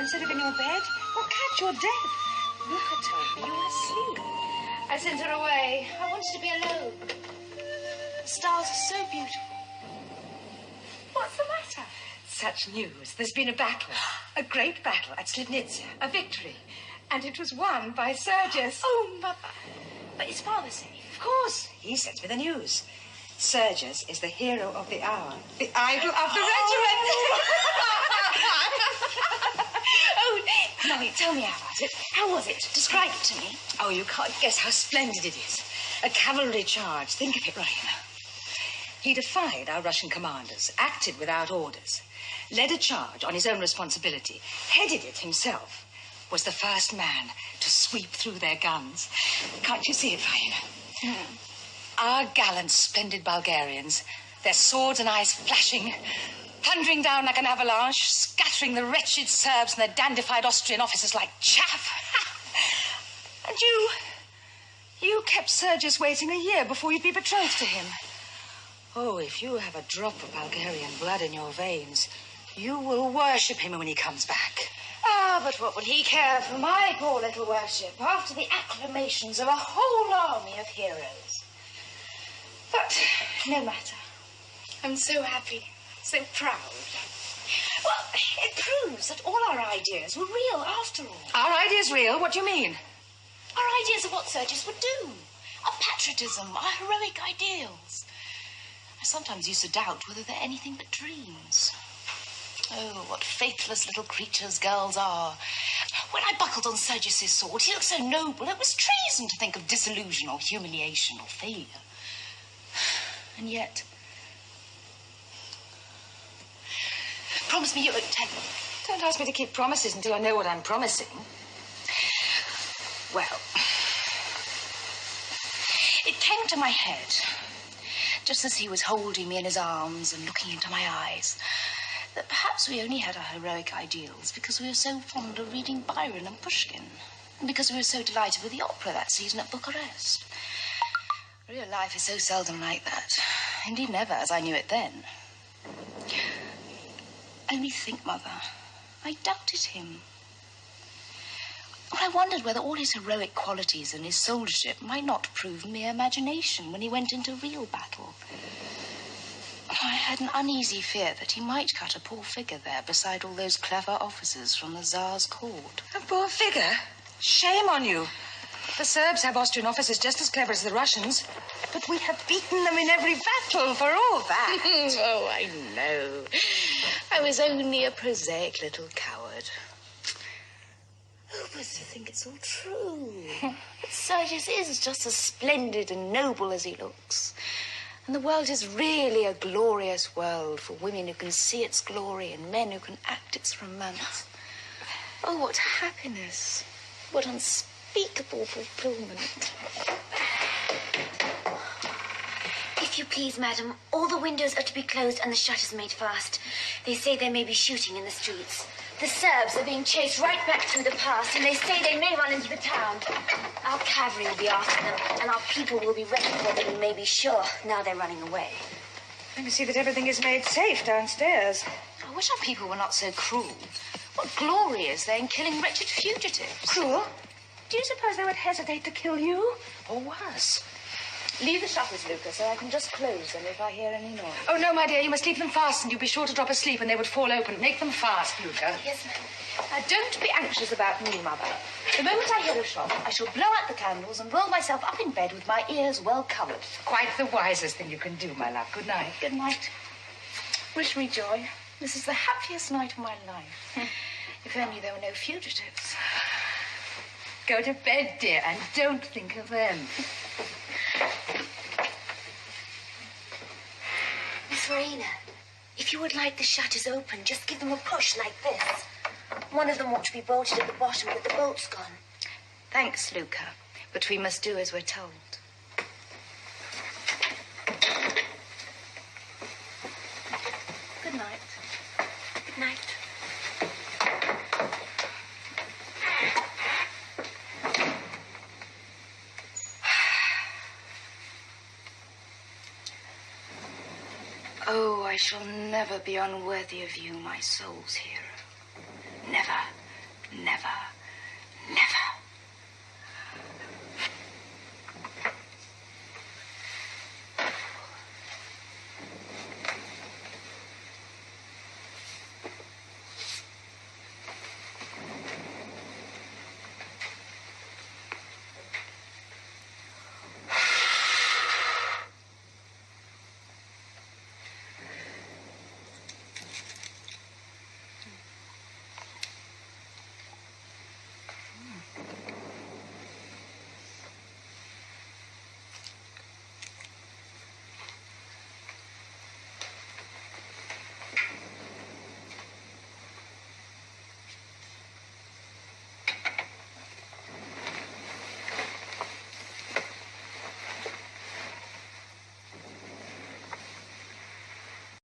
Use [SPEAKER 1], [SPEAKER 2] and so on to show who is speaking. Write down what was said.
[SPEAKER 1] Instead of in your bed? Well, Cat, you're deaf. Luca told me you were asleep. I sent her away. I wanted to be alone. The stars are so beautiful. What's the matter? Such news. There's been a battle. A great battle at Slivnitsa. A victory. And it was won by Sergius. Oh, Mother. But is Father safe? Of course. He sent me the news. Sergius is the hero of the hour. The idol of the regiment. Oh, Mummy, tell me about it. How was it? Describe it to me. Oh, you can't guess how splendid it is. A cavalry charge. Think of it, Ryan. He defied our Russian commanders, acted without orders, led a charge on his own responsibility, headed it himself, was the first man to sweep through their guns. Can't you see it, Ryan? Our gallant, splendid Bulgarians, their swords and eyes flashing, thundering down like an avalanche, scattering the wretched Serbs and their dandified Austrian officers like chaff. And you kept Sergius waiting a year before you'd be betrothed to him. Oh, if you have a drop of Bulgarian blood in your veins, you will worship him when he comes back. Ah, but what will he care for my poor little worship after the acclamations of a whole army of heroes? But no matter. I'm so happy. So proud. Well, it proves that all our ideas were real after all. Our ideas real? What do you mean? Our ideas of what Sergius would do. Our patriotism, our heroic ideals. I sometimes used to doubt whether they're anything but dreams. Oh, what faithless little creatures girls are. When I buckled on Sergius's sword, he looked so noble. It was treason to think of disillusion or humiliation or failure. And yet... Promise me you won't tell me. Don't ask me to keep promises until I know what I'm promising. Well, it came to my head, just as he was holding me in his arms and looking into my eyes, that perhaps we only had our heroic ideals because we were so fond of reading Byron and Pushkin, and because we were so delighted with the opera that season at Bucharest. Real life is so seldom like that. Indeed, never, as I knew it then. Only think, Mother, I doubted him. I wondered whether all his heroic qualities and his soldiership might not prove mere imagination when he went into real battle. I had an uneasy fear that he might cut a poor figure there beside all those clever officers from the Tsar's court. A poor figure? Shame on you. The Serbs have Austrian officers just as clever as the Russians, but we have beaten them in every battle for all that. Oh, I know. I was only a prosaic little coward. Oh, but to think it's all true. But Sergius is just as splendid and noble as he looks. And the world is really a glorious world for women who can see its glory and men who can act its romance. Oh, what happiness. What unspeakable fulfillment.
[SPEAKER 2] If you please, madam, all the windows are to be closed and the shutters made fast. They say there may be shooting in the streets. The Serbs are being chased right back through the pass, and they say they may run into the town. Our cavalry will be after them, and our people will be ready for them, you may be sure, now they're running away.
[SPEAKER 1] Let me see that everything is made safe downstairs. I wish our people were not so cruel. What glory is there in killing wretched fugitives? Cruel? Do you suppose they would hesitate to kill you? Or worse? Leave the shutters, Luca, so I can just close them if I hear any noise. Oh, no, my dear, you must keep them fast, and you'll be sure to drop asleep and they would fall open. Make them fast, Luca.
[SPEAKER 2] Yes, ma'am.
[SPEAKER 1] Now, don't be anxious about me, Mother. The moment I hear a shot, I shall blow out the candles and roll myself up in bed with my ears well covered. Quite the wisest thing you can do, my love. Good night. Good night. Wish me joy. This is the happiest night of my life. If only there were no fugitives. Go to bed, dear, and don't think of them.
[SPEAKER 2] Marina, if you would like the shutters open, just give them a push like this. One of them ought to be bolted at the bottom, but the bolt's gone.
[SPEAKER 1] Thanks, Luca, but we must do as we're told. Good night.
[SPEAKER 2] Good night.
[SPEAKER 1] Oh, I shall never be unworthy of you, my soul's hero. Never, never.